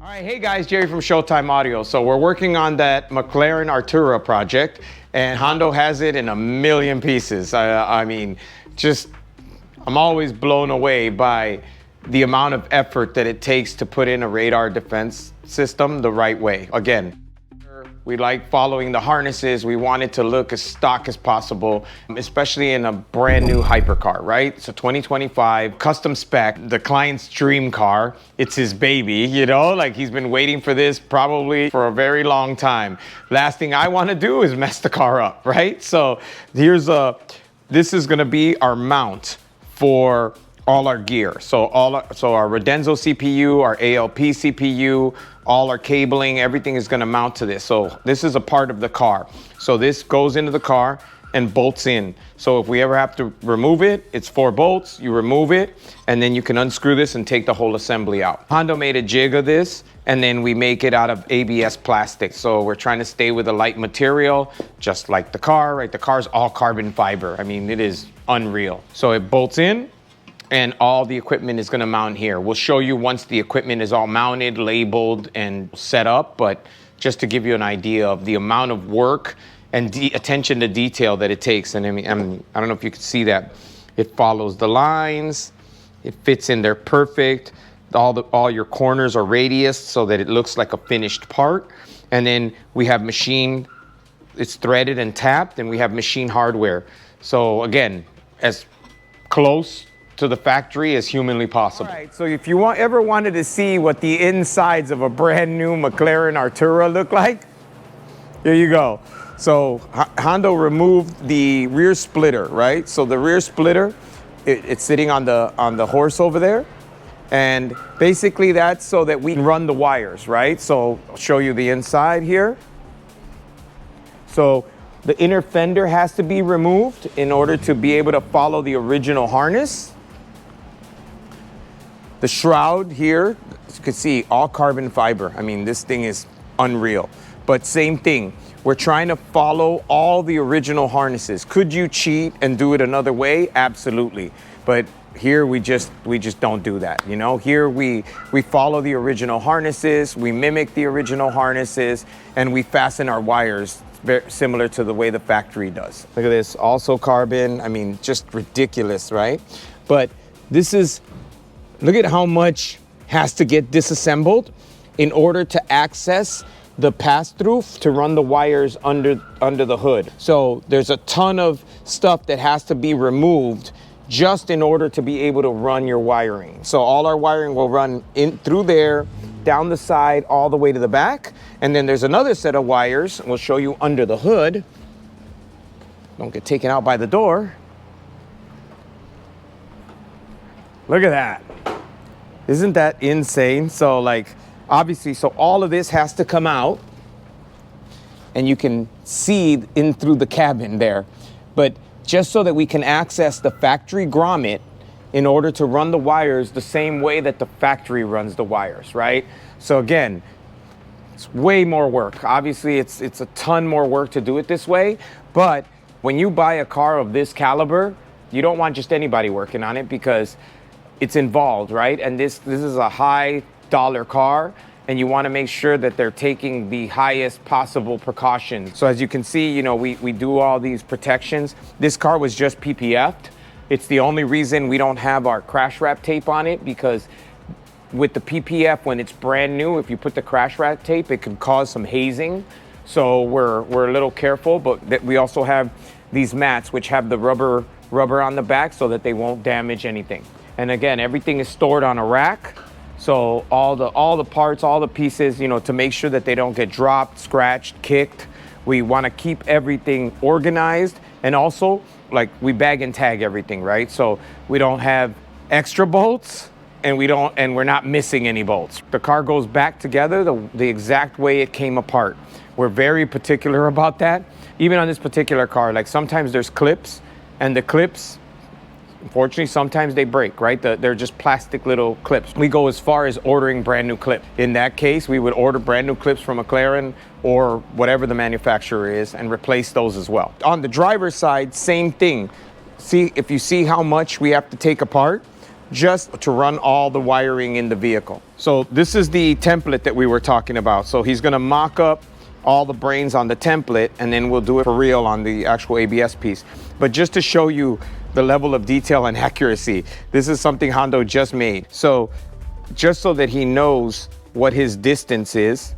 All right, hey guys, Jerry from Showtime Audio. So we're working on that McLaren Artura project, and Hondo has it in a million pieces. I mean, I'm always blown away by the amount of effort that it takes to put in a radar defense system the right way. Again, we like following the harnesses. We want it to look as stock as possible, especially in a brand new hypercar, right? So 2025, custom spec, the client's dream car. It's his baby, you know, like he's been waiting for this probably for a very long time. Last thing I want to do is mess the car up, right? So this is going to be our mount for all our gear. So our Redenzo CPU, our ALP CPU, all our cabling, everything is going to mount to this. So this is a part of the car. So this goes into the car and bolts in. So if we ever have to remove it, it's 4 bolts, you remove it, and then you can unscrew this and take the whole assembly out. Hondo made a jig of this, and then we make it out of ABS plastic. So we're trying to stay with a light material, just like the car, right? The car's all carbon fiber. I mean, it is unreal. So it bolts in, and all the equipment is gonna mount here. We'll show you once the equipment is all mounted, labeled, and set up, but just to give you an idea of the amount of work and attention to detail that it takes. And I mean, I don't know if you can see that. It follows the lines, it fits in there perfect. All your corners are radiused so that it looks like a finished part. And then we have it's threaded and tapped, and we have machine hardware. So again, as close to the factory as humanly possible. All right, so if you ever wanted to see what the insides of a brand new McLaren Artura look like, here you go. So Hondo removed the rear splitter, right? So the rear splitter, it's sitting on the horse over there. And basically that's so that we can run the wires, right? So I'll show you the inside here. So the inner fender has to be removed in order to be able to follow the original harness. The shroud here, as you can see, all carbon fiber. I mean, this thing is unreal. But same thing, we're trying to follow all the original harnesses. Could you cheat and do it another way? Absolutely. But here we just don't do that, you know? Here we follow the original harnesses, we mimic the original harnesses, and we fasten our wires very similar to the way the factory does. Look at this, also carbon. I mean, just ridiculous, right? But look at how much has to get disassembled in order to access the pass-through to run the wires under the hood. So there's a ton of stuff that has to be removed just in order to be able to run your wiring. So all our wiring will run in through there, down the side, all the way to the back. And then there's another set of wires, and we'll show you under the hood. Don't get taken out by the door. Look at that. Isn't that insane? So like, obviously, so all of this has to come out, and you can see in through the cabin there. But just so that we can access the factory grommet in order to run the wires the same way that the factory runs the wires, right? So again, it's way more work. Obviously, it's a ton more work to do it this way, but when you buy a car of this caliber, you don't want just anybody working on it because it's involved, right? And this is a high dollar car, and you want to make sure that they're taking the highest possible precautions. So as you can see, you know, we do all these protections. This car was just PPF'd. It's the only reason we don't have our crash wrap tape on it, because with the PPF, when it's brand new, if you put the crash wrap tape, it can cause some hazing. So we're a little careful, but we also have these mats which have the rubber on the back so that they won't damage anything. And again, everything is stored on a rack. So all the parts, all the pieces, you know, to make sure that they don't get dropped, scratched, kicked. We want to keep everything organized, and also like we bag and tag everything, right? So we don't have extra bolts, and we're not missing any bolts. The car goes back together the exact way it came apart. We're very particular about that. Even on this particular car, like sometimes there's clips, and the clips, unfortunately, sometimes they break, right? They're just plastic little clips. We go as far as ordering brand new clips. In that case, we would order brand new clips from McLaren or whatever the manufacturer is and replace those as well. On the driver's side, same thing. See, if you see how much we have to take apart, just to run all the wiring in the vehicle. So this is the template that we were talking about. So he's gonna mock up all the brains on the template, and then we'll do it for real on the actual ABS piece. But just to show you the level of detail and accuracy, this is something Hondo just made. So just so that he knows what his distance is,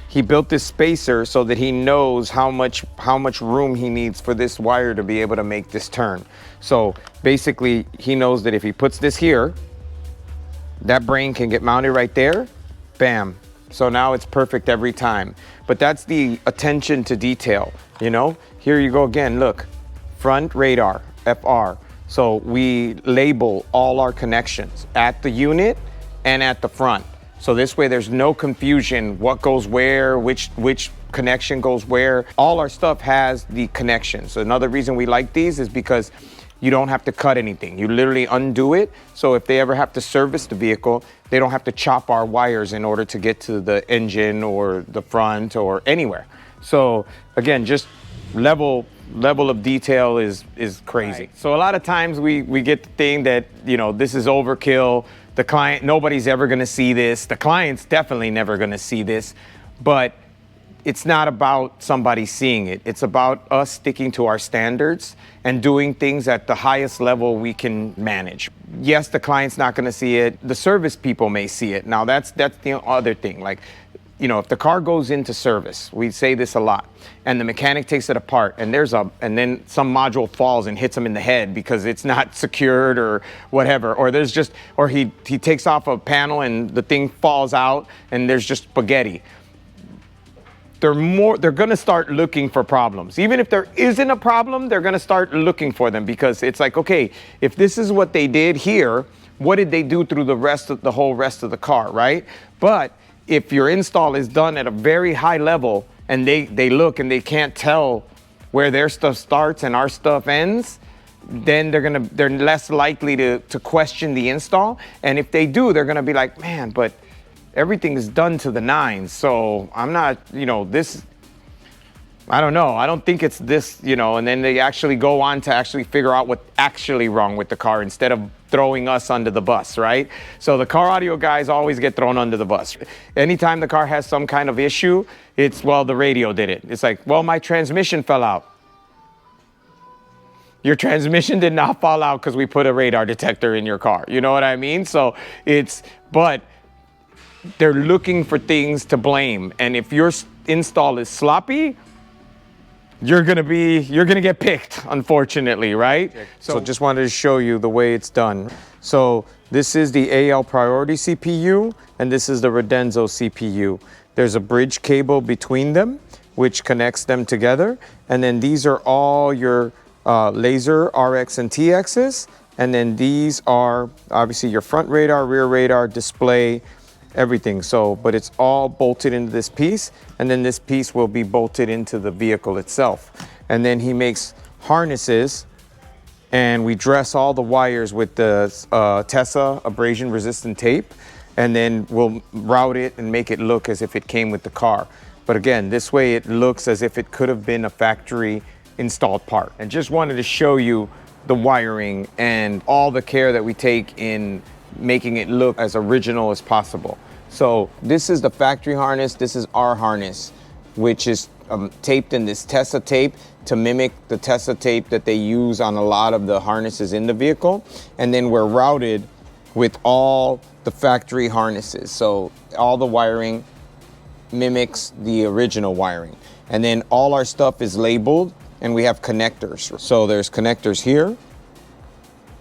he built this spacer so that he knows how much room he needs for this wire to be able to make this turn. So basically, he knows that if he puts this here, that brain can get mounted right there, bam. So now it's perfect every time. But that's the attention to detail, you know? Here you go again, look, front radar, FR. So we label all our connections at the unit and at the front. So this way there's no confusion what goes where, which connection goes where. All our stuff has the connections. So another reason we like these is because you don't have to cut anything. You literally undo it. So if they ever have to service the vehicle, they don't have to chop our wires in order to get to the engine or the front or anywhere. So again, just level of detail is crazy. Right. So a lot of times we get the thing that, you know, this is overkill. The client, nobody's ever gonna see this. The client's definitely never gonna see this, but it's not about somebody seeing it. It's about us sticking to our standards and doing things at the highest level we can manage. Yes, the client's not gonna see it. The service people may see it. Now that's the other thing. Like, you know, if the car goes into service, we say this a lot, and the mechanic takes it apart, and then some module falls and hits him in the head because it's not secured or whatever, or he takes off a panel and the thing falls out and there's just spaghetti. They're gonna start looking for problems. Even if there isn't a problem, they're gonna start looking for them, because it's like, okay, if this is what they did here, what did they do through the whole rest of the car, right? But if your install is done at a very high level and they look and they can't tell where their stuff starts and our stuff ends, then they're less likely to question the install. And if they do, they're gonna be like, man, but everything is done to the nines. So I'm not, you know, this, I don't know. I don't think it's this, you know, and then they actually go on to actually figure out what's actually wrong with the car instead of throwing us under the bus, right? So the car audio guys always get thrown under the bus. Anytime the car has some kind of issue, it's, well, the radio did it. It's like, well, my transmission fell out. Your transmission did not fall out because we put a radar detector in your car. You know what I mean? So but they're looking for things to blame. And if your install is sloppy, you're gonna get picked, unfortunately, right? So just wanted to show you the way it's done. So this is the AL Priority CPU, and this is the Redenzo CPU. There's a bridge cable between them, which connects them together. And then these are all your laser RX and TXs. And then these are obviously your front radar, rear radar, display, everything. So, but it's all bolted into this piece, and then this piece will be bolted into the vehicle itself. And then he makes harnesses, and we dress all the wires with the Tessa abrasion resistant tape, and then we'll route it and make it look as if it came with the car. But again, this way it looks as if it could have been a factory installed part. And just wanted to show you the wiring and all the care that we take in making it look as original as possible. So this is the factory harness. This is our harness, which is taped in this Tessa tape to mimic the Tessa tape that they use on a lot of the harnesses in the vehicle. And then we're routed with all the factory harnesses. So all the wiring mimics the original wiring. And then all our stuff is labeled, and we have connectors. So there's connectors here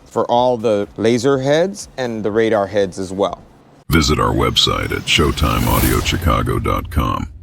for all the laser heads and the radar heads as well. Visit our website at showtimeaudiochicago.com.